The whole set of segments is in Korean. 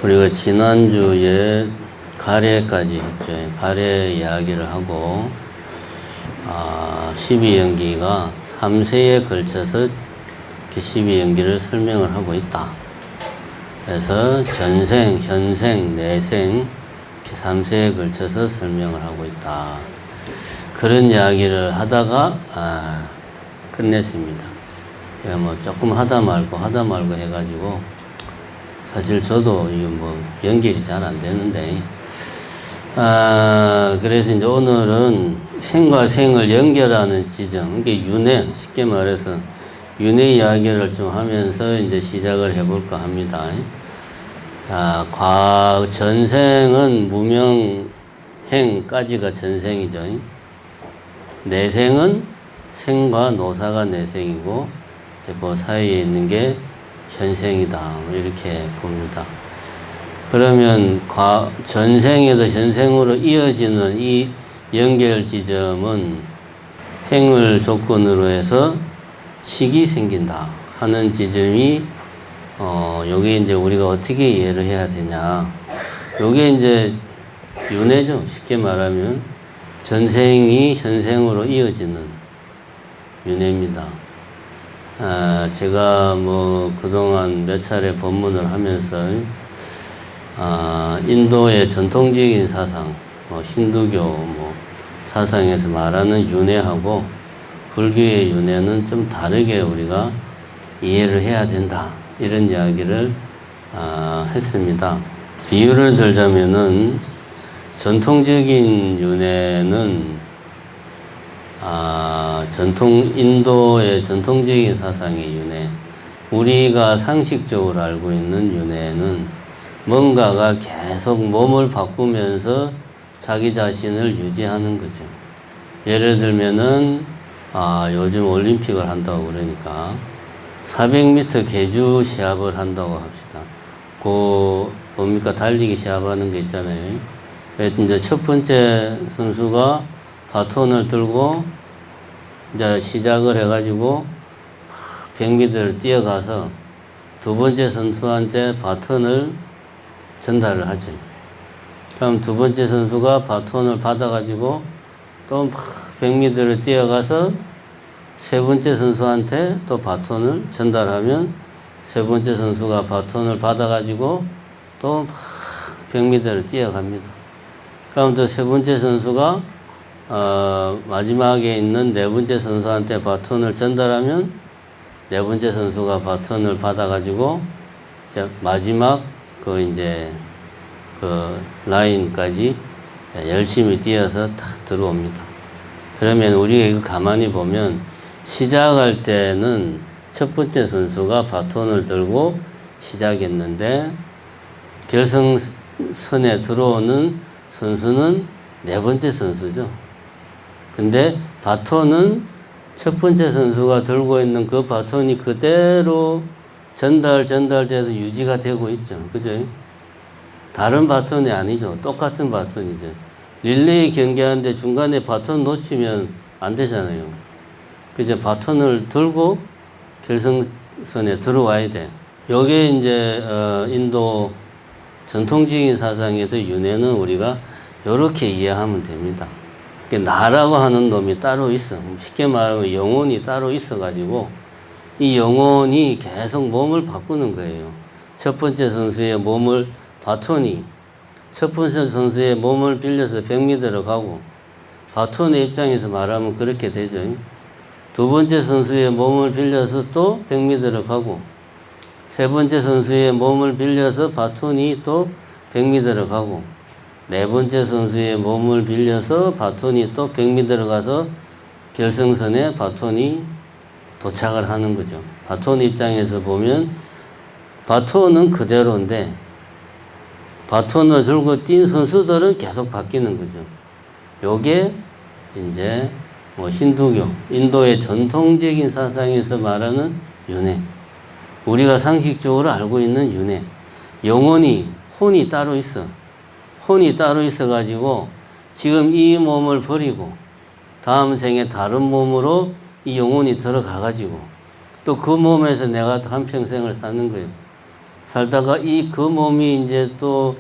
우리가 지난주에 가래까지 했죠. 가래 이야기를 하고, 12연기가 3세에 걸쳐서 12연기를 설명을 하고 있다. 그래서 전생, 현생, 내생, 이렇게 3세에 걸쳐서 설명을 하고 있다. 그런 이야기를 하다가, 끝냈습니다. 뭐 조금 하다 말고 해가지고, 사실 저도 이거 뭐 연결이 잘 안 되는데, 그래서 이제 오늘은 생과 생을 연결하는 지점, 이게 윤회, 쉽게 말해서 윤회 이야기를 좀 하면서 이제 시작을 해볼까 합니다. 전생은 무명행까지가 전생이죠. 내생은 생과 노사가 내생이고, 그 사이에 있는 게 현생이다. 이렇게 봅니다. 그러면 전생에서 현생으로 이어지는 이 연결 지점은 행을 조건으로 해서 식이 생긴다 하는 지점이 요게 이제 우리가 어떻게 이해를 해야 되냐. 요게 이제 윤회죠. 쉽게 말하면 전생이 현생으로 이어지는 윤회입니다. 제가 뭐 그동안 몇 차례 법문을 하면서 인도의 전통적인 사상, 힌두교 사상에서 말하는 윤회하고 불교의 윤회는 좀 다르게 우리가 이해를 해야 된다. 이런 이야기를 했습니다. 비유를 들자면은 전통적인 윤회는 인도의 전통적인 사상의 윤회, 우리가 상식적으로 알고 있는 윤회는 뭔가가 계속 몸을 바꾸면서 자기 자신을 유지하는 거죠. 예를 들면은, 요즘 올림픽을 한다고 그러니까, 400m 계주 시합을 한다고 합시다. 달리기 시합하는 게 있잖아요. 이제 첫 번째 선수가 바톤을 들고, 이제 시작을 해가지고 100m를 뛰어가서 두 번째 선수한테 바톤을 전달을 하죠. 그럼 두 번째 선수가 바톤을 받아가지고 또 100m를 뛰어가서 세 번째 선수한테 또 바톤을 전달하면 세 번째 선수가 바톤을 받아가지고 또 100m를 뛰어갑니다. 그럼 또 세 번째 선수가 마지막에 있는 네 번째 선수한테 바톤을 전달하면 네 번째 선수가 바톤을 받아가지고 이제 마지막 그 라인까지 열심히 뛰어서 딱 들어옵니다. 그러면 우리가 이거 가만히 보면 시작할 때는 첫 번째 선수가 바톤을 들고 시작했는데 결승선에 들어오는 선수는 네 번째 선수죠. 근데 바톤은 첫 번째 선수가 들고 있는 그 바톤이 그대로 전달돼서 유지가 되고 있죠. 그죠? 다른 바톤이 아니죠. 똑같은 바톤이죠. 릴레이 경기하는데 중간에 바톤 놓치면 안 되잖아요. 그죠? 바톤을 들고 결승선에 들어와야 돼. 요게 이제, 인도 전통적인 사상에서 윤회는 우리가 요렇게 이해하면 됩니다. 나라고 하는 놈이 따로 있어. 쉽게 말하면 영혼이 따로 있어가지고 이 영혼이 계속 몸을 바꾸는 거예요. 첫 번째 선수의 몸을 바톤이 첫 번째 선수의 몸을 빌려서 100m를 가고 바톤의 입장에서 말하면 그렇게 되죠. 두 번째 선수의 몸을 빌려서 또 100m를 가고 세 번째 선수의 몸을 빌려서 바톤이 또 100m를 가고 네 번째 선수의 몸을 빌려서 바톤이 또 100m를 가서 결승선에 바톤이 도착을 하는 거죠. 바톤 입장에서 보면 바톤은 그대로인데 바톤을 들고 뛴 선수들은 계속 바뀌는 거죠. 요게 이제 힌두교, 인도의 전통적인 사상에서 말하는 윤회. 우리가 상식적으로 알고 있는 윤회. 영혼이, 혼이 따로 있어. 혼이 따로 있어가지고 지금 이 몸을 버리고 다음 생에 다른 몸으로 이 영혼이 들어가가지고 또 그 몸에서 내가 한평생을 사는 거예요. 살다가 그 몸이 이제 또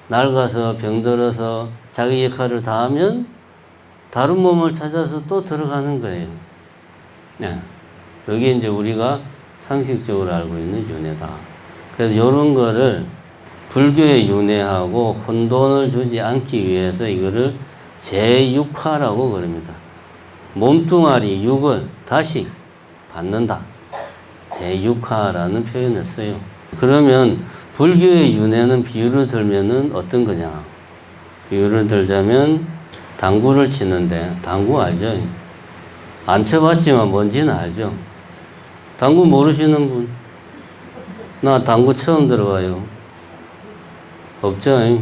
낡아서 병들어서 자기 역할을 다 하면 다른 몸을 찾아서 또 들어가는 거예요. 네. 여기 이제 우리가 상식적으로 알고 있는 윤회다. 그래서 이런 거를 불교의 윤회하고 혼돈을 주지 않기 위해서 이거를 제6화라고 그럽니다. 몸뚱아리 육을 다시 받는다. 제6화라는 표현을 써요. 그러면 불교의 윤회는 비유를 들면은 어떤 거냐? 비유를 들자면 당구를 치는데, 당구 알죠? 안 쳐봤지만 뭔지는 알죠? 당구 모르시는 분? 나 당구 처음 들어봐요. 없죠?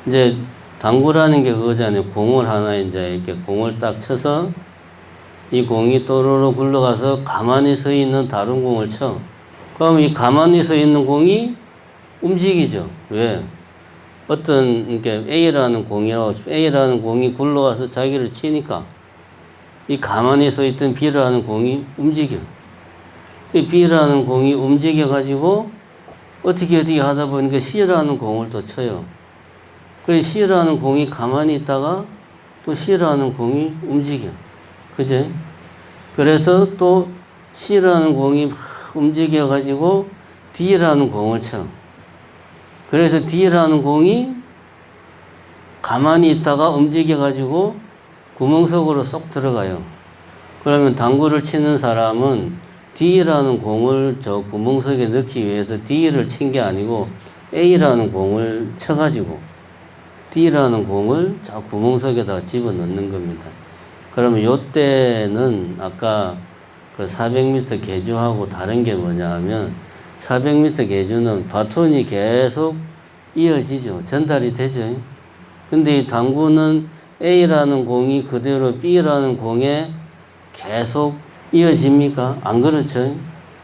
이제 당구라는 게 그거잖아요. 공을 하나 이제 이렇게 공을 딱 쳐서 이 공이 또르르 굴러가서 가만히 서 있는 다른 공을 쳐. 그럼 이 가만히 서 있는 공이 움직이죠. 왜? 어떤, 이렇게 A라는 공이 굴러가서 자기를 치니까 이 가만히 서 있던 B라는 공이 움직여. 이 B라는 공이 움직여가지고 어떻게 하다 보니까 C라는 공을 또 쳐요. 그래서 C라는 공이 가만히 있다가 또 C라는 공이 움직여. 그제? 그래서 또 C라는 공이 막 움직여가지고 D라는 공을 쳐. 그래서 D라는 공이 가만히 있다가 움직여가지고 구멍 속으로 쏙 들어가요. 그러면 당구를 치는 사람은 D라는 공을 저 구멍 속에 넣기 위해서 D를 친 게 아니고 A라는 공을 쳐가지고 D라는 공을 저 구멍 속에다 집어넣는 겁니다. 그러면 요때는 아까 그 400m 계주하고 다른 게 뭐냐 하면 400m 계주는 바톤이 계속 이어지죠. 전달이 되죠. 근데 이 당구는 A라는 공이 그대로 B라는 공에 계속 이어집니까? 안 그렇죠.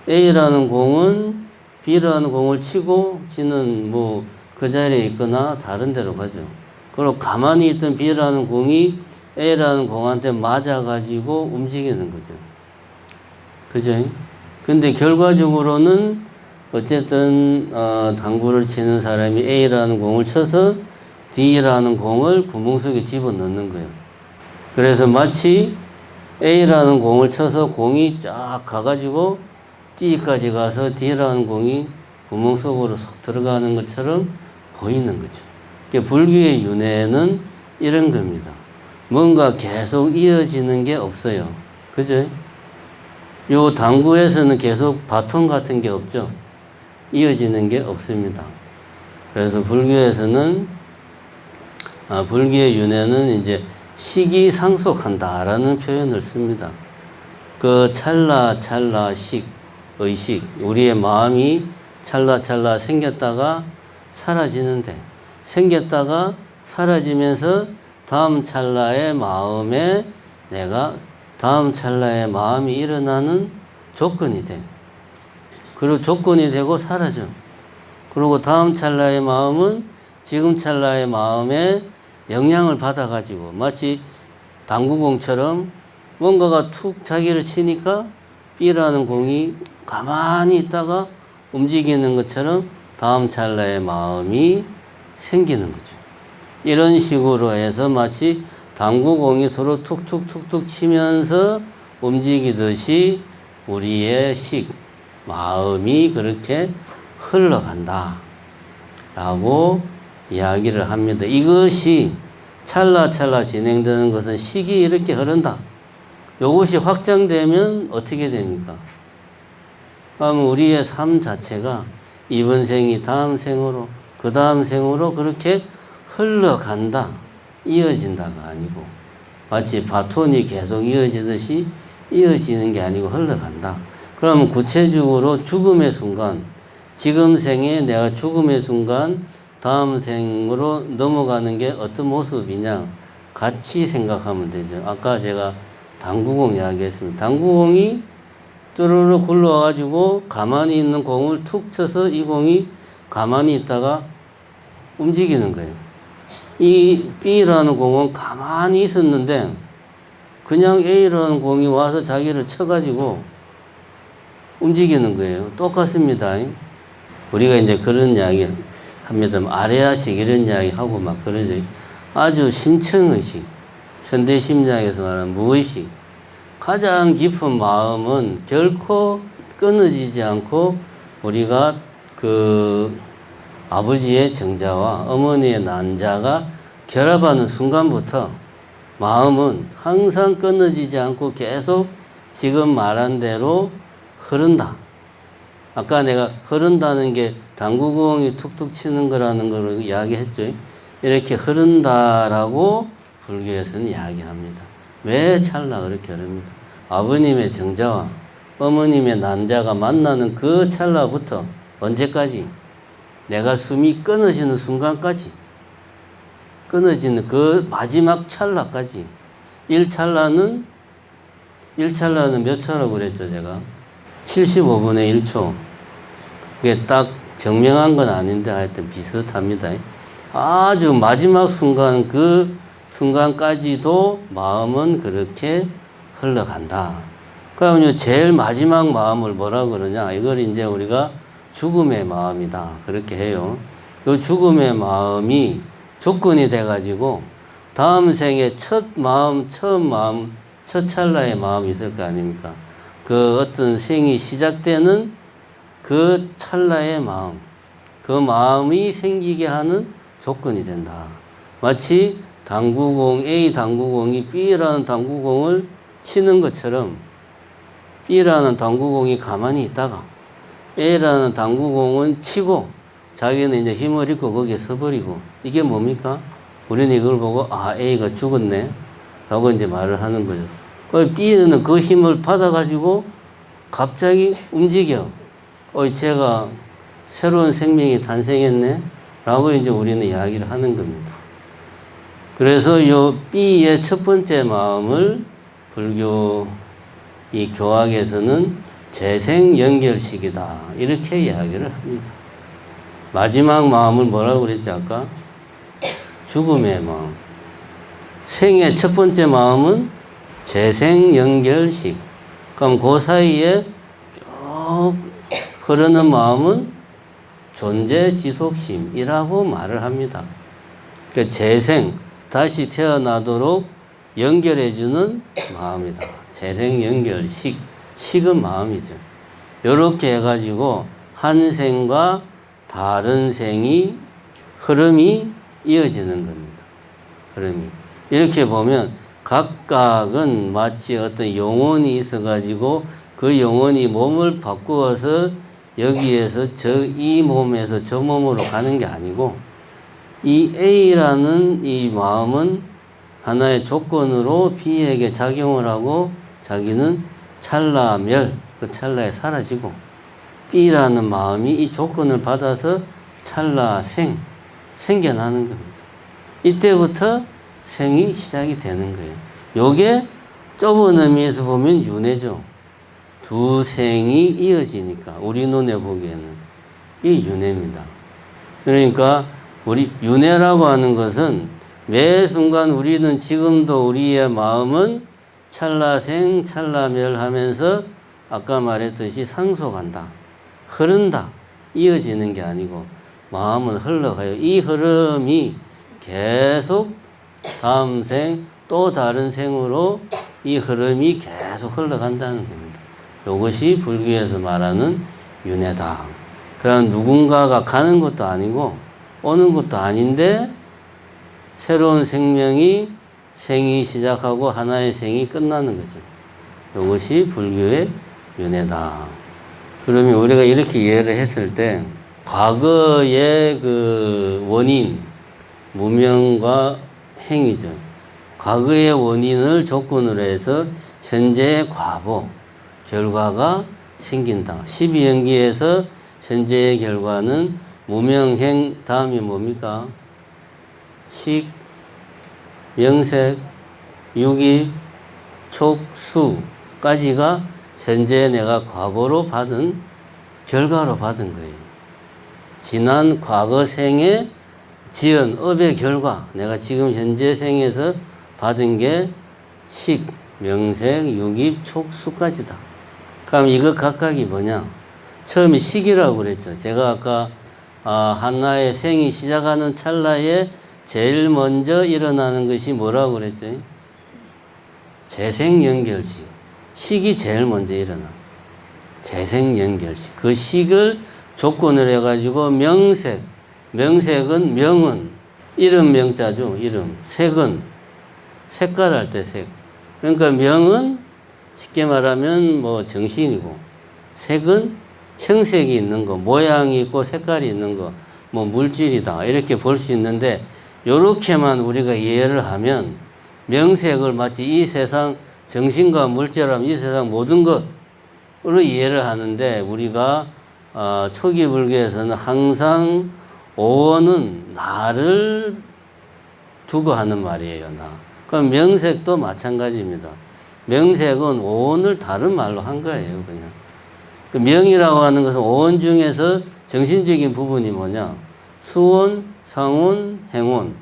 A라는 공은 B라는 공을 치고 지는 뭐 그 자리에 있거나 다른 데로 가죠. 그리고 가만히 있던 B라는 공이 A라는 공한테 맞아가지고 움직이는 거죠. 그죠? 근데 결과적으로는 어쨌든 당구를 치는 사람이 A라는 공을 쳐서 D라는 공을 구멍 속에 집어넣는 거예요. 그래서 마치 A라는 공을 쳐서 공이 쫙 가가지고 D까지 가서 D라는 공이 구멍 속으로 쏙 들어가는 것처럼 보이는 거죠. 그러니까 불교의 윤회는 이런 겁니다. 뭔가 계속 이어지는 게 없어요. 그죠? 요 당구에서는 계속 바톤 같은 게 없죠. 이어지는 게 없습니다. 그래서 불교에서는 불교의 윤회는 이제 시기상속한다라는 표현을 씁니다. 그 찰나식, 의식, 우리의 마음이 찰나찰나 생겼다가 사라지는데, 생겼다가 사라지면서 다음 찰나의 마음에 내가 다음 찰나의 마음이 일어나는 조건이 돼. 그리고 조건이 되고 사라져. 그리고 다음 찰나의 마음은 지금 찰나의 마음에 영향을 받아가지고 마치 당구공처럼 뭔가가 툭 자기를 치니까 B라는 공이 가만히 있다가 움직이는 것처럼 다음 찰나의 마음이 생기는 거죠. 이런 식으로 해서 마치 당구공이 서로 툭툭툭툭 치면서 움직이듯이 우리의 마음이 그렇게 흘러간다 라고 이야기를 합니다. 이것이 찰나찰나 진행되는 것은 식이 이렇게 흐른다. 이것이 확장되면 어떻게 됩니까? 그럼 우리의 삶 자체가 이번 생이 다음 생으로 그 다음 생으로 그렇게 흘러간다. 이어진다가 아니고 마치 바톤이 계속 이어지듯이 이어지는 게 아니고 흘러간다. 그러면 구체적으로 죽음의 순간, 지금 생에 내가 죽음의 순간 다음 생으로 넘어가는 게 어떤 모습이냐 같이 생각하면 되죠. 아까 제가 당구공 이야기했습니다. 당구공이 뚜루루 굴러와가지고 가만히 있는 공을 툭 쳐서 이 공이 가만히 있다가 움직이는 거예요. 이 B라는 공은 가만히 있었는데 그냥 A라는 공이 와서 자기를 쳐가지고 움직이는 거예요. 똑같습니다. 우리가 이제 그런 이야기 합니다. 아레아식 이런 이야기 하고 막 그러죠. 아주 심층의식, 현대심리학에서 말하는 무의식, 가장 깊은 마음은 결코 끊어지지 않고 우리가 그 아버지의 정자와 어머니의 난자가 결합하는 순간부터 마음은 항상 끊어지지 않고 계속 지금 말한 대로 흐른다. 아까 내가 흐른다는 게 당구공이 툭툭 치는 거라는 걸 이야기했죠. 이렇게 흐른다라고 불교에서는 이야기합니다. 왜 찰나 그렇게 흐릅니다. 아버님의 정자와 어머님의 난자가 만나는 그 찰나부터 언제까지? 내가 숨이 끊어지는 순간까지, 끊어지는 그 마지막 찰나까지. 1찰나는 몇 초라고 그랬죠, 제가? 75분의 1초. 그게 딱 정명한 건 아닌데 하여튼 비슷합니다. 아주 마지막 순간, 그 순간까지도 마음은 그렇게 흘러간다. 그러면 제일 마지막 마음을 뭐라 그러냐? 이걸 이제 우리가 죽음의 마음이다. 그렇게 해요. 이 죽음의 마음이 조건이 돼가지고 다음 생에 첫 찰나의 마음이 있을 거 아닙니까? 그 어떤 생이 시작되는 그 찰나의 마음, 그 마음이 생기게 하는 조건이 된다. 마치 A 당구공이 B라는 당구공을 치는 것처럼 B라는 당구공이 가만히 있다가 A라는 당구공은 치고 자기는 이제 힘을 잃고 거기에 서버리고, 이게 뭡니까? 우리는 이걸 보고 A가 죽었네 라고 이제 말을 하는 거죠. B는 그 힘을 받아가지고 갑자기 움직여. 제가 새로운 생명이 탄생했네 라고 이제 우리는 이야기를 하는 겁니다. 그래서 요 B의 첫 번째 마음을 불교 이 교학에서는 재생연결식이다 이렇게 이야기를 합니다. 마지막 마음을 뭐라고 그랬지 아까? 죽음의 마음. 생의 첫 번째 마음은 재생연결식. 그럼 그 사이에 쭉 흐르는 마음은 존재지속심이라고 말을 합니다. 그러니까 재생, 다시 태어나도록 연결해주는 마음이다. 재생연결식, 식은 마음이죠. 이렇게 해가지고 한 생과 다른 생이 흐름이 이어지는 겁니다. 흐름이. 이렇게 보면 각각은 마치 어떤 영혼이 있어가지고 그 영혼이 몸을 바꾸어서 여기에서 이 몸에서 저 몸으로 가는 게 아니고, 이 A라는 이 마음은 하나의 조건으로 B에게 작용을 하고 자기는 찰나멸, 그 찰나에 사라지고, B라는 마음이 이 조건을 받아서 찰나생, 생겨나는 겁니다. 이때부터 생이 시작이 되는 거예요. 요게 좁은 의미에서 보면 윤회죠. 두 생이 이어지니까 우리 눈에 보기에는 이 윤회입니다. 그러니까 우리 윤회라고 하는 것은 매 순간 우리는 지금도 우리의 마음은 찰나생, 찰나멸 하면서 아까 말했듯이 상속한다, 흐른다, 이어지는 게 아니고 마음은 흘러가요. 이 흐름이 계속 다음 생, 또 다른 생으로 이 흐름이 계속 흘러간다는 겁니다. 이것이 불교에서 말하는 윤회다. 그럼 누군가가 가는 것도 아니고 오는 것도 아닌데 새로운 생명이 생이 시작하고 하나의 생이 끝나는 거죠. 이것이 불교의 윤회다. 그러면 우리가 이렇게 이해를 했을 때 과거의 그 원인, 무명과 행위죠. 과거의 원인을 조건으로 해서 현재의 과보, 결과가 생긴다. 12연기에서 현재의 결과는 무명행, 다음이 뭡니까? 식, 명색, 유기, 촉, 수까지가 현재 내가 과보로 받은 결과로 받은 거예요. 지난 과거 생에 지은 업의 결과, 내가 지금 현재 생에서 받은 게 식, 명색, 유기, 촉, 수까지다. 그럼 이거 각각이 뭐냐? 처음에 시기라고 그랬죠. 제가 아까 한나의 생이 시작하는 찰나에 제일 먼저 일어나는 것이 뭐라고 그랬죠? 재생연결식. 식이 제일 먼저 일어나. 재생연결식. 그 식을 조건을 해가지고 명색. 명색은 명은 이름 명자죠. 이름. 색은 색깔 할 때 색. 그러니까 명은 쉽게 말하면 뭐 정신이고, 색은 형색이 있는 거, 모양이 있고 색깔이 있는 거, 뭐 물질이다 이렇게 볼 수 있는데, 요렇게만 우리가 이해를 하면 명색을 마치 이 세상 정신과 물질하면 이 세상 모든 것으로 이해를 하는데, 우리가 초기 불교에서는 항상 오원은 나를 두고 하는 말이에요. 나. 그럼 명색도 마찬가지입니다. 명색은 오원을 다른 말로 한 거예요. 그냥. 그 명이라고 하는 것은 오원 중에서 정신적인 부분이 뭐냐? 수원, 상원, 행원.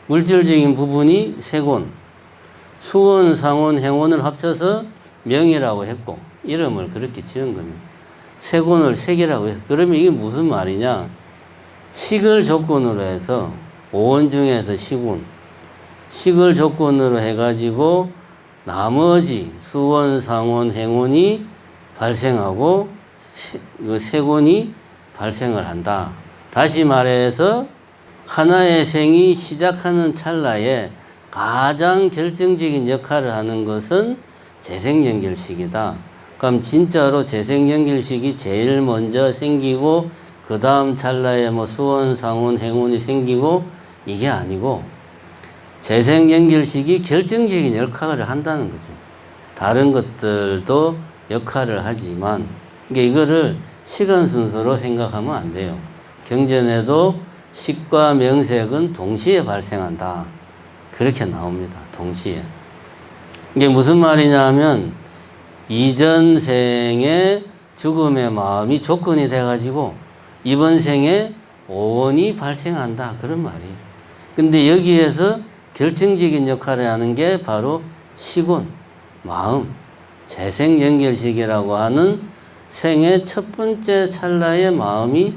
물질적인 부분이 색원. 수원, 상원, 행원을 합쳐서 명이라고 했고, 이름을 그렇게 지은 겁니다. 색원을 색이라고 해서. 그러면 이게 무슨 말이냐? 식을 조건으로 해서, 오원 중에서 식원. 식을 조건으로 해가지고, 나머지 수원, 상원, 행원이 발생하고, 색원이 발생을 한다. 다시 말해서, 하나의 생이 시작하는 찰나에 가장 결정적인 역할을 하는 것은 재생연결식이다. 그럼 진짜로 재생연결식이 제일 먼저 생기고 그 다음 찰나에 뭐 수원, 상원, 행운이 생기고 이게 아니고 재생연결식이 결정적인 역할을 한다는 거죠. 다른 것들도 역할을 하지만 이거를 시간 순서로 생각하면 안 돼요. 경전에도 식과 명색은 동시에 발생한다. 그렇게 나옵니다. 동시에. 이게 무슨 말이냐 하면 이전 생에 죽음의 마음이 조건이 돼가지고 이번 생에 오원이 발생한다. 그런 말이에요. 근데 여기에서 결정적인 역할을 하는 게 바로 식원, 마음, 재생연결식이라고 하는 생의 첫 번째 찰나의 마음이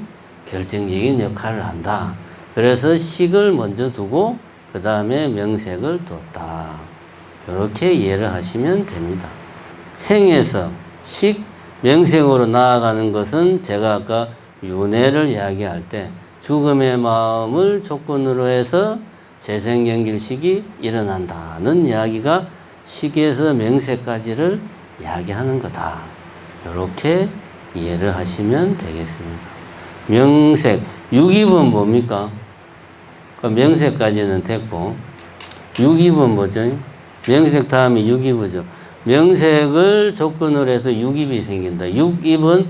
결정적인 역할을 한다. 그래서 식을 먼저 두고 그 다음에 명색을 뒀다. 이렇게 이해를 하시면 됩니다. 행에서 식, 명색으로 나아가는 것은 제가 아까 윤회를 이야기할 때 죽음의 마음을 조건으로 해서 재생연결식이 일어난다는 이야기가 식에서 명색까지를 이야기하는 거다. 이렇게 이해를 하시면 되겠습니다. 명색, 6입은 뭡니까? 명색까지는 됐고, 6입은 뭐죠? 명색 다음에 6입이죠. 명색을 조건으로 해서 6입이 생긴다. 6입은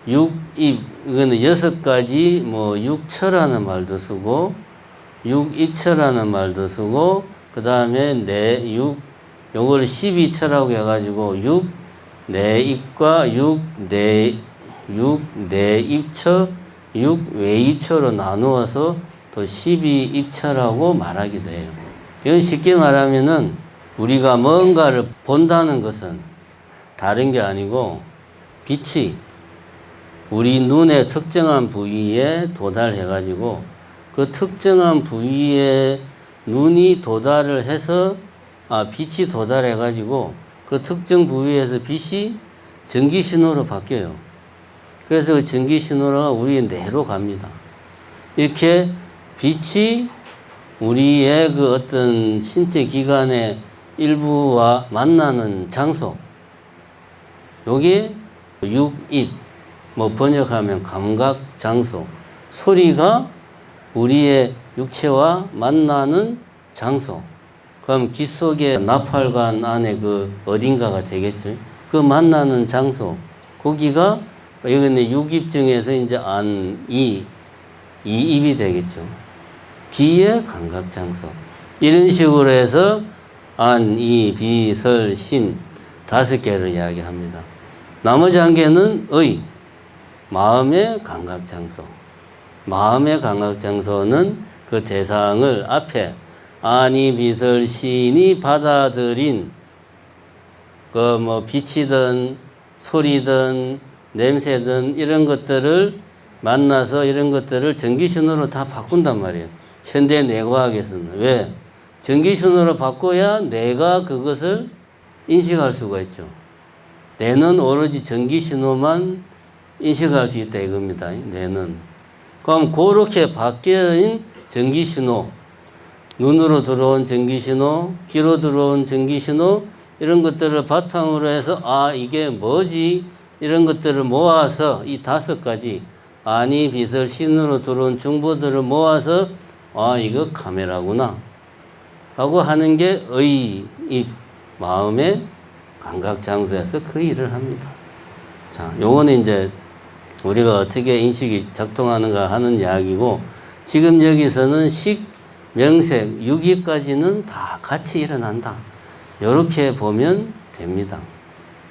6입, 이거는 6가지, 뭐, 6처라는 말도 쓰고, 6입처라는 말도 쓰고, 그 다음에 요걸 12처라고 해가지고, 6내입과 6내입처, 6외입처로 나누어서 또 12입처라고 말하기도 해요. 이건 쉽게 말하면은 우리가 뭔가를 본다는 것은 다른 게 아니고 빛이 우리 눈의 특정한 부위에 도달해가지고 그 특정한 부위에 눈이 도달을 해서 빛이 도달해가지고 그 특정 부위에서 빛이 전기신호로 바뀌어요. 그래서 그 전기신호가 우리의 뇌로 갑니다. 이렇게 빛이 우리의 그 어떤 신체 기관의 일부와 만나는 장소, 요게 육입, 뭐 번역하면 감각 장소, 소리가 우리의 육체와 만나는 장소, 그럼 귀 속의 나팔관 안에 그 어딘가가 되겠죠. 그 만나는 장소, 거기가 여기는 육입 중에서 이제 이입이 되겠죠. 비의 감각 장소. 이런 식으로 해서 안, 이, 비, 설, 신 5개를 이야기합니다. 나머지 한 개는 의, 마음의 감각 장소. 마음의 감각 장소는 그 대상을 앞에 안이, 비, 설, 신이 받아들인 그 뭐 빛이든 소리든 냄새든 이런 것들을 만나서 이런 것들을 전기신호로 다 바꾼단 말이에요. 현대 뇌과학에서는. 왜? 전기신호로 바꿔야 뇌가 그것을 인식할 수가 있죠. 뇌는 오로지 전기신호만 인식할 수 있다 이겁니다. 뇌는. 그럼 그렇게 바뀐 전기신호, 눈으로 들어온 전기신호, 귀로 들어온 전기신호 이런 것들을 바탕으로 해서 아 이게 뭐지? 이런 것들을 모아서 이 5가지 아니 비설 신으로 들어온 정보들을 모아서 아 이거 카메라구나 하고 하는 게 이 마음의 감각장소에서 그 일을 합니다. 자, 요거는 이제 우리가 어떻게 인식이 작동하는가 하는 이야기고, 지금 여기서는 식, 명색, 유기까지는 다 같이 일어난다. 요렇게 보면 됩니다.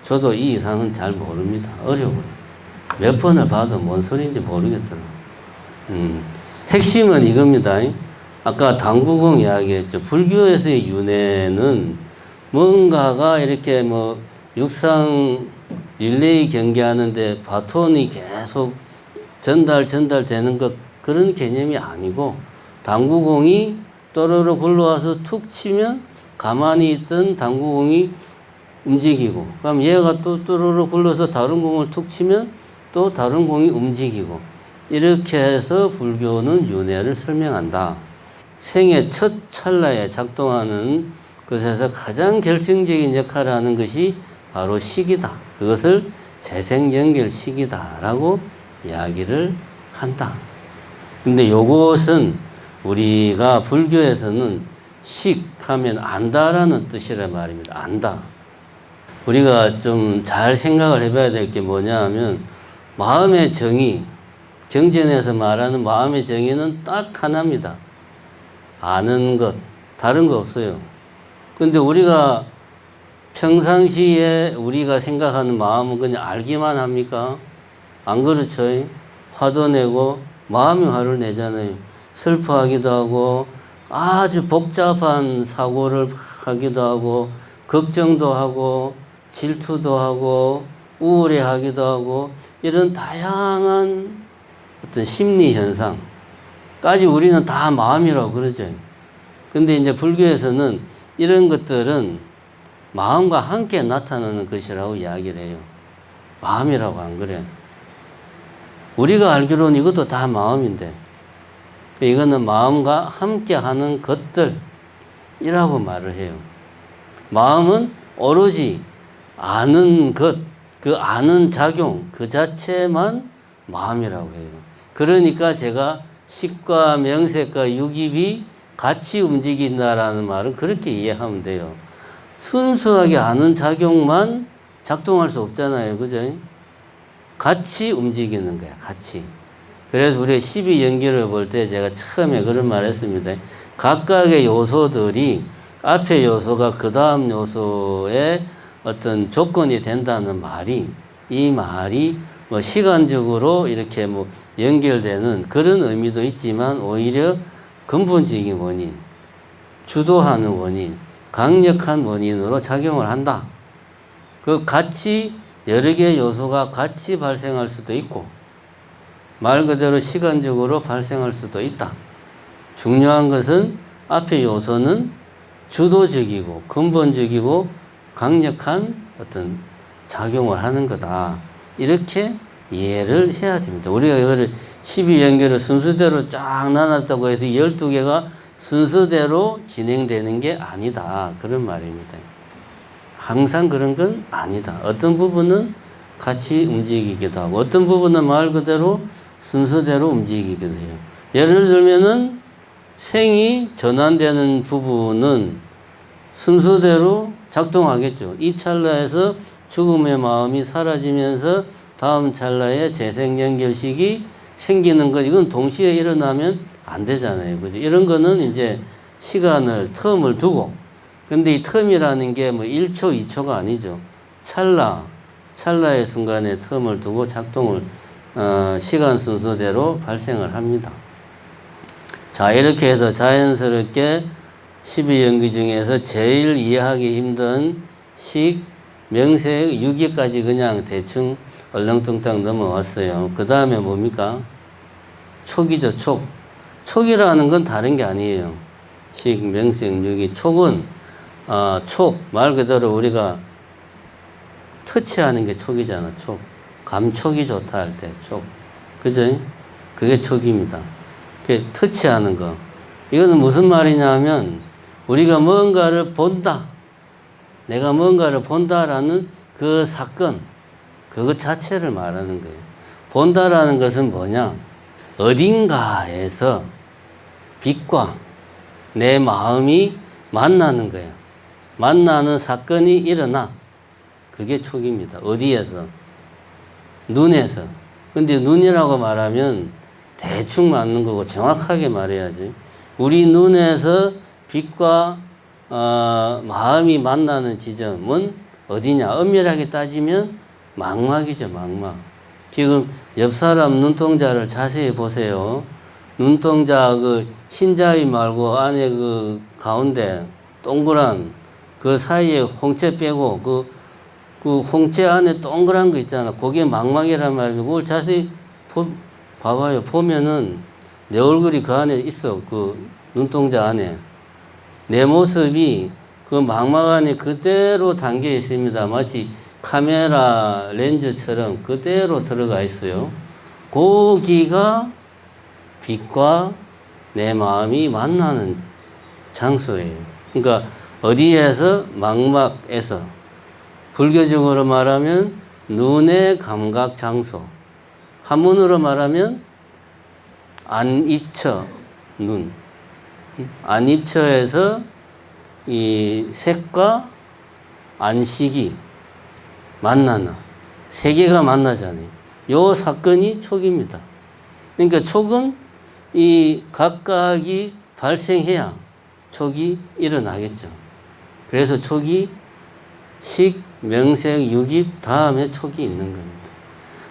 저도 이 이상은 잘 모릅니다. 어려워요. 몇 번을 봐도 뭔 소리인지 모르겠더라고요. 핵심은 이겁니다. 아까 당구공 이야기했죠. 불교에서의 윤회는 뭔가가 이렇게 뭐 육상 릴레이 경기하는데 바톤이 계속 전달되는 것 그런 개념이 아니고, 당구공이 또르르 굴러와서 툭 치면 가만히 있던 당구공이 움직이고, 그럼 얘가 또 또르르 굴러서 다른 공을 툭 치면 또 다른 공이 움직이고, 이렇게 해서 불교는 윤회를 설명한다. 생의 첫 찰나에 작동하는 것에서 가장 결정적인 역할을 하는 것이 바로 식이다. 그것을 재생연결식이다라고 이야기를 한다. 근데 요것은 우리가 불교에서는 식하면 안다라는 뜻이란 말입니다. 안다. 우리가 좀 잘 생각을 해봐야 될 게 뭐냐 하면, 마음의 정의, 경전에서 말하는 마음의 정의는 딱 하나입니다. 아는 것, 다른 거 없어요. 근데 우리가 평상시에 우리가 생각하는 마음은 그냥 알기만 합니까? 안 그렇죠? 화도 내고 마음이 화를 내잖아요. 슬퍼하기도 하고 아주 복잡한 사고를 하기도 하고 걱정도 하고 질투도 하고 우울해하기도 하고 이런 다양한 어떤 심리 현상까지 우리는 다 마음이라고 그러죠. 근데 이제 불교에서는 이런 것들은 마음과 함께 나타나는 것이라고 이야기를 해요. 마음이라고 안 그래. 우리가 알기로는 이것도 다 마음인데, 이거는 마음과 함께 하는 것들이라고 말을 해요. 마음은 오로지 아는 것, 그 아는 작용, 그 자체만 마음이라고 해요. 그러니까 제가 식과 명색과 육입이 같이 움직인다라는 말은 그렇게 이해하면 돼요. 순수하게 아는 작용만 작동할 수 없잖아요. 그죠? 같이 움직이는 거야, 같이. 그래서 우리가 12연결을 볼 때 제가 처음에 그런 말 했습니다. 각각의 요소들이 앞의 요소가 그 다음 요소의 어떤 조건이 된다는 말이, 이 말이 뭐 시간적으로 이렇게 뭐 연결되는 그런 의미도 있지만, 오히려 근본적인 원인, 주도하는 원인, 강력한 원인으로 작용을 한다. 그 같이 여러 개의 요소가 같이 발생할 수도 있고, 말 그대로 시간적으로 발생할 수도 있다. 중요한 것은 앞의 요소는 주도적이고 근본적이고 강력한 어떤 작용을 하는 거다. 이렇게 이해를 해야 됩니다. 우리가 이거를 12연결을 순서대로 쫙 나눴다고 해서 12개가 순서대로 진행되는 게 아니다. 그런 말입니다. 항상 그런 건 아니다. 어떤 부분은 같이 움직이기도 하고, 어떤 부분은 말 그대로 순서대로 움직이기도 해요. 예를 들면은 생이 전환되는 부분은 순서대로 작동하겠죠. 이 찰나에서 죽음의 마음이 사라지면서 다음 찰나에 재생연결식이 생기는 것, 이건 동시에 일어나면 안 되잖아요. 그죠? 이런 거는 이제 시간을, 텀을 두고, 근데 이 텀이라는 게 뭐 1초, 2초가 아니죠. 찰나의 순간에 텀을 두고 작동을, 시간 순서대로 발생을 합니다. 자, 이렇게 해서 자연스럽게 12연기 중에서 제일 이해하기 힘든 식, 명색, 유기까지 그냥 대충 얼렁뚱땅 넘어왔어요. 그 다음에 뭡니까? 촉이죠, 촉. 촉이라는 건 다른 게 아니에요. 식, 명생, 유기. 촉은, 촉. 말 그대로 우리가 터치하는 게 촉이잖아, 촉. 감촉이 좋다 할 때, 촉. 그죠? 그게 촉입니다. 그게 터치하는 거. 이거는 무슨 말이냐면, 우리가 뭔가를 본다. 내가 뭔가를 본다라는 그 사건, 그것 자체를 말하는 거예요. 본다라는 것은 뭐냐? 어딘가에서 빛과 내 마음이 만나는 거예요. 만나는 사건이 일어나. 그게 촉입니다. 어디에서? 눈에서. 근데 눈이라고 말하면 대충 맞는 거고 정확하게 말해야지. 우리 눈에서 빛과 마음이 만나는 지점은 어디냐? 엄밀하게 따지면 망막이죠, 망막. 지금 옆 사람 눈동자를 자세히 보세요. 눈동자 그 흰자위 말고 안에 그 가운데 동그란 그 사이에 홍채 빼고 그 홍채 안에 동그란 거 있잖아. 그게 망막이란 말이고, 그걸 자세히 봐봐요. 보면은 내 얼굴이 그 안에 있어. 그 눈동자 안에. 내 모습이 그 망막 안에 그대로 담겨 있습니다. 마치 카메라 렌즈처럼 그대로 들어가 있어요. 거기가 빛과 내 마음이 만나는 장소예요. 그러니까 어디에서? 망막에서. 불교적으로 말하면 눈의 감각 장소. 한문으로 말하면 안입처, 눈. 안입처에서 이 색과 안식이 만나나. 세 개가 만나잖아요. 요 사건이 촉입니다. 그러니까 촉은 이 각각이 발생해야 촉이 일어나겠죠. 그래서 촉이 식, 명생, 유깁 다음에 촉이 있는 겁니다.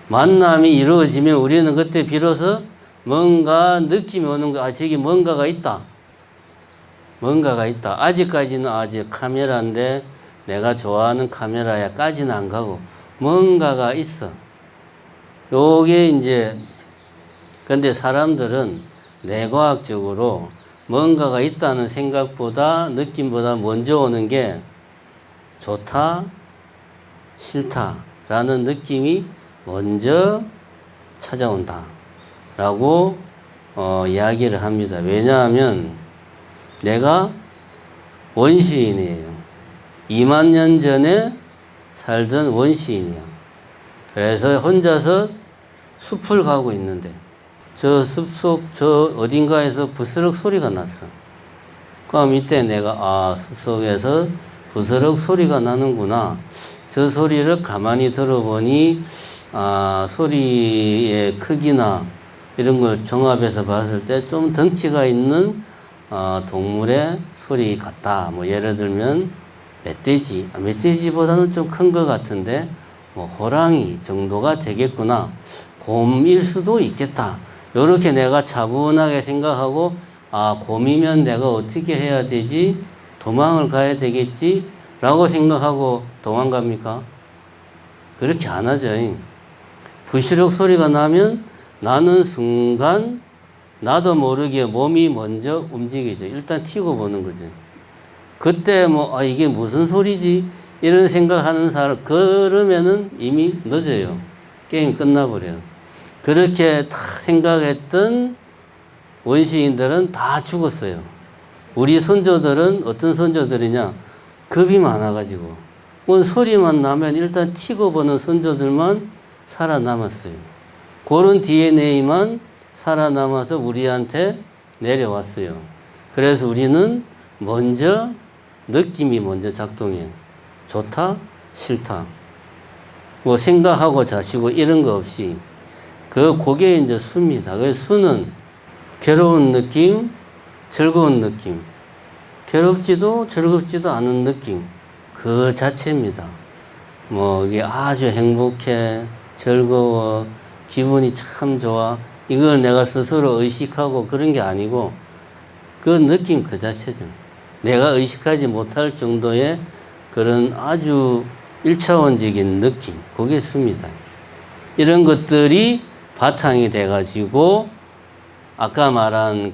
만남이 이루어지면 우리는 그때 비로소 뭔가 느낌이 오는 거, 저기 뭔가가 있다. 뭔가가 있다. 아직까지는 아직 카메라인데 내가 좋아하는 카메라야까지는 안 가고 뭔가가 있어. 요게 이제, 근데 사람들은 뇌과학적으로 뭔가가 있다는 생각보다, 느낌보다 먼저 오는 게 좋다, 싫다 라는 느낌이 먼저 찾아온다 라고 이야기를 합니다. 왜냐하면 내가 원시인이에요. 2만 년 전에 살던 원시인이야. 그래서 혼자서 숲을 가고 있는데 저 숲속 저 어딘가에서 부스럭 소리가 났어. 그럼 이때 내가 숲속에서 부스럭 소리가 나는구나. 저 소리를 가만히 들어보니 소리의 크기나 이런 걸 종합해서 봤을 때 좀 덩치가 있는 동물의 소리 같다. 뭐 예를 들면 멧돼지, 멧돼지보다는 좀 큰 것 같은데 뭐 호랑이 정도가 되겠구나. 곰일 수도 있겠다. 이렇게 내가 차분하게 생각하고 곰이면 내가 어떻게 해야 되지? 도망을 가야 되겠지? 라고 생각하고 도망갑니까? 그렇게 안 하죠. 부시럭 소리가 나면 나는 순간 나도 모르게 몸이 먼저 움직이죠. 일단 튀고 보는 거죠. 그때 이게 무슨 소리지? 이런 생각하는 사람, 그러면은 이미 늦어요. 게임 끝나버려요. 그렇게 다 생각했던 원시인들은 다 죽었어요. 우리 선조들은 어떤 선조들이냐? 겁이 많아가지고. 소리만 나면 일단 튀고 보는 선조들만 살아남았어요. 그런 DNA만 살아남아서 우리한테 내려왔어요. 그래서 우리는 먼저 느낌이 먼저 작동해요. 좋다, 싫다. 생각하고 자시고 이런 거 없이 그게 이제 수입니다. 그래서 수는 괴로운 느낌, 즐거운 느낌, 괴롭지도 즐겁지도 않은 느낌, 그 자체입니다. 이게 아주 행복해, 즐거워, 기분이 참 좋아. 이걸 내가 스스로 의식하고 그런 게 아니고 그 느낌 그 자체죠. 내가 의식하지 못할 정도의 그런 아주 1차원적인 느낌, 그게 수입니다. 이런 것들이 바탕이 돼가지고 아까 말한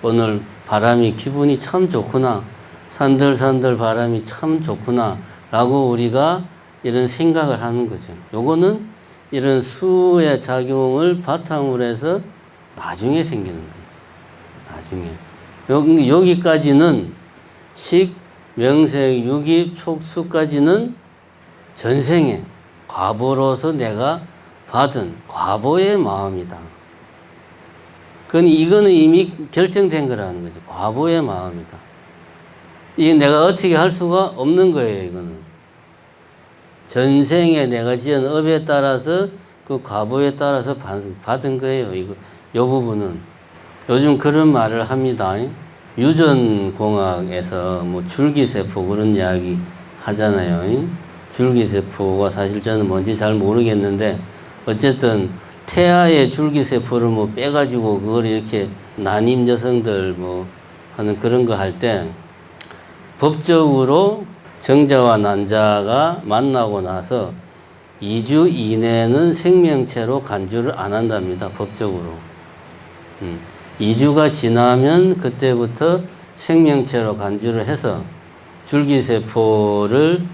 오늘 바람이 기분이 참 좋구나. 산들산들 바람이 참 좋구나. 라고 우리가 이런 생각을 하는 거죠. 요거는 이런 수의 작용을 바탕으로 해서 나중에 생기는 거예요. 나중에. 여기까지는 식, 명색, 유기, 촉, 수까지는 전생에 과보로서 내가 받은 과보의 마음이다. 이거는 이미 결정된 거라는 거죠. 과보의 마음이다. 이게 내가 어떻게 할 수가 없는 거예요, 이거는. 전생에 내가 지은 업에 따라서 그 과보에 따라서 받은 거예요, 이 부분은. 요즘 그런 말을 합니다. 유전공학에서 줄기세포 그런 이야기 하잖아요. 줄기세포가 사실 저는 뭔지 잘 모르겠는데, 어쨌든 태아의 줄기세포를 빼가지고 그걸 이렇게 난임 여성들 하는 그런 거 할 때 법적으로 정자와 난자가 만나고 나서 2주 이내는 생명체로 간주를 안 한답니다. 법적으로. 2주가 지나면 그때부터 생명체로 간주를 해서 줄기세포를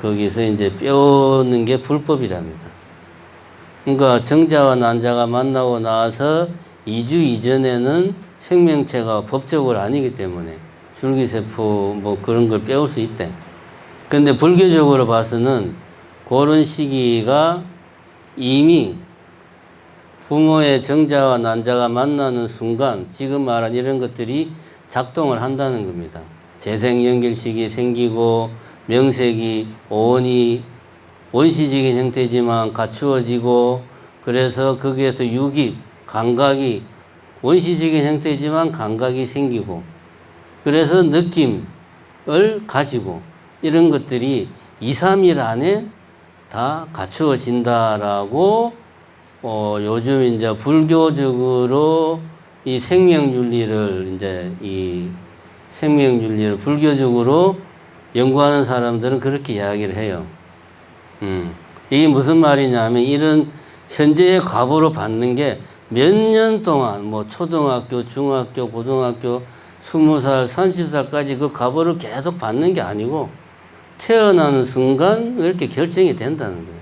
거기서 이제 빼오는 게 불법이랍니다. 그러니까 정자와 난자가 만나고 나서 2주 이전에는 생명체가 법적으로 아니기 때문에 줄기세포 그런 걸 빼올 수 있대. 근데 불교적으로 봐서는 그런 시기가 이미 부모의 정자와 난자가 만나는 순간 지금 말한 이런 것들이 작동을 한다는 겁니다. 재생연결식이 생기고 명색이 오온이 원시적인 형태지만 갖추어지고, 그래서 거기에서 유기, 감각이 원시적인 형태지만 감각이 생기고, 그래서 느낌을 가지고 이런 것들이 2, 3일 안에 다 갖추어진다라고 요즘 이제 불교적으로 이 생명윤리를 불교적으로 연구하는 사람들은 그렇게 이야기를 해요. 이게 무슨 말이냐면 이런 현재의 과보로 받는 게 몇 년 동안 초등학교, 중학교, 고등학교 20살, 30살까지 그 과보를 계속 받는 게 아니고 태어나는 순간 이렇게 결정이 된다는 거예요.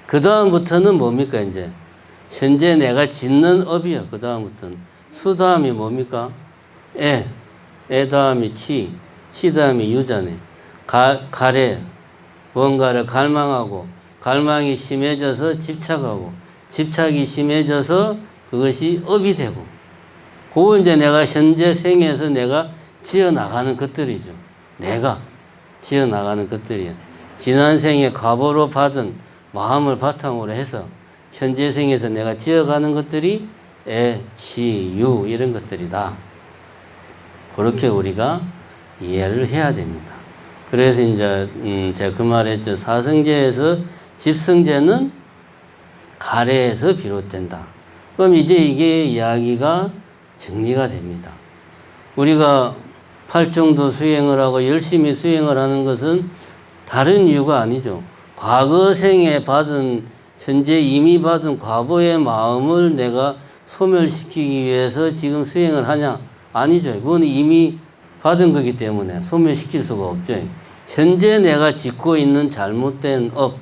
그 다음부터는 뭡니까 이제 현재 내가 짓는 업이요. 그 다음부터는 수 다음이 뭡니까? 애 다음이 치 다음이 유자네. 가래 뭔가를 갈망하고, 갈망이 심해져서 집착하고, 집착이 심해져서 그것이 업이 되고, 그걸 이제 내가 현재 생에서 내가 지어나가는 것들이죠. 내가 지어나가는 것들이야. 지난 생에 과보로 받은 마음을 바탕으로 해서 현재 생에서 내가 지어가는 것들이 애, 치, 유 이런 것들이다. 그렇게 우리가 이해를 해야 됩니다. 그래서 이제 제가 그 말했죠. 사성제에서 집성제는 가래에서 비롯된다. 그럼 이제 이게 이야기가 정리가 됩니다. 우리가 팔정도 수행을 하고 열심히 수행을 하는 것은 다른 이유가 아니죠. 과거 생에 받은, 현재 이미 받은 과거의 마음을 내가 소멸시키기 위해서 지금 수행을 하냐? 아니죠. 그건 이미 받은 거기 때문에 소멸시킬 수가 없죠. 현재 내가 짓고 있는 잘못된 업,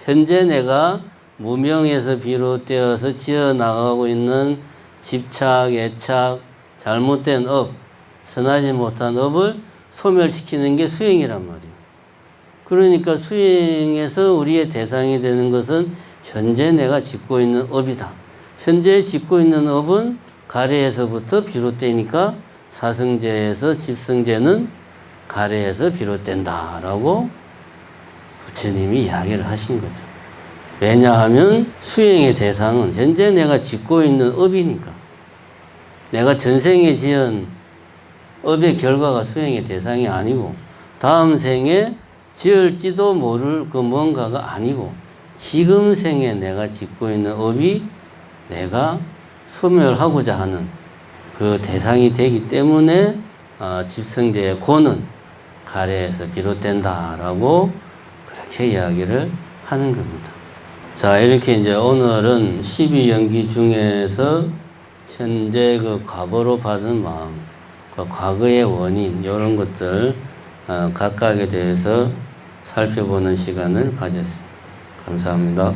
현재 내가 무명에서 비롯되어서 지어나가고 있는 집착, 애착, 잘못된 업, 선하지 못한 업을 소멸시키는 게 수행이란 말이에요. 그러니까 수행에서 우리의 대상이 되는 것은 현재 내가 짓고 있는 업이다. 현재 짓고 있는 업은 가래에서부터 비롯되니까 사성제에서 집성제는 가래에서 비롯된다라고 부처님이 이야기를 하신 거죠. 왜냐하면 수행의 대상은 현재 내가 짓고 있는 업이니까. 내가 전생에 지은 업의 결과가 수행의 대상이 아니고 다음 생에 지을지도 모를 그 뭔가가 아니고 지금 생에 내가 짓고 있는 업이 내가 소멸하고자 하는 그 대상이 되기 때문에 집성제의 고는 가래에서 비롯된다라고 이렇게 이야기를 하는 겁니다. 자, 이렇게 이제 오늘은 12연기 중에서 현재 그 과거로 받은 마음, 그 과거의 원인, 이런 것들 각각에 대해서 살펴보는 시간을 가졌습니다. 감사합니다.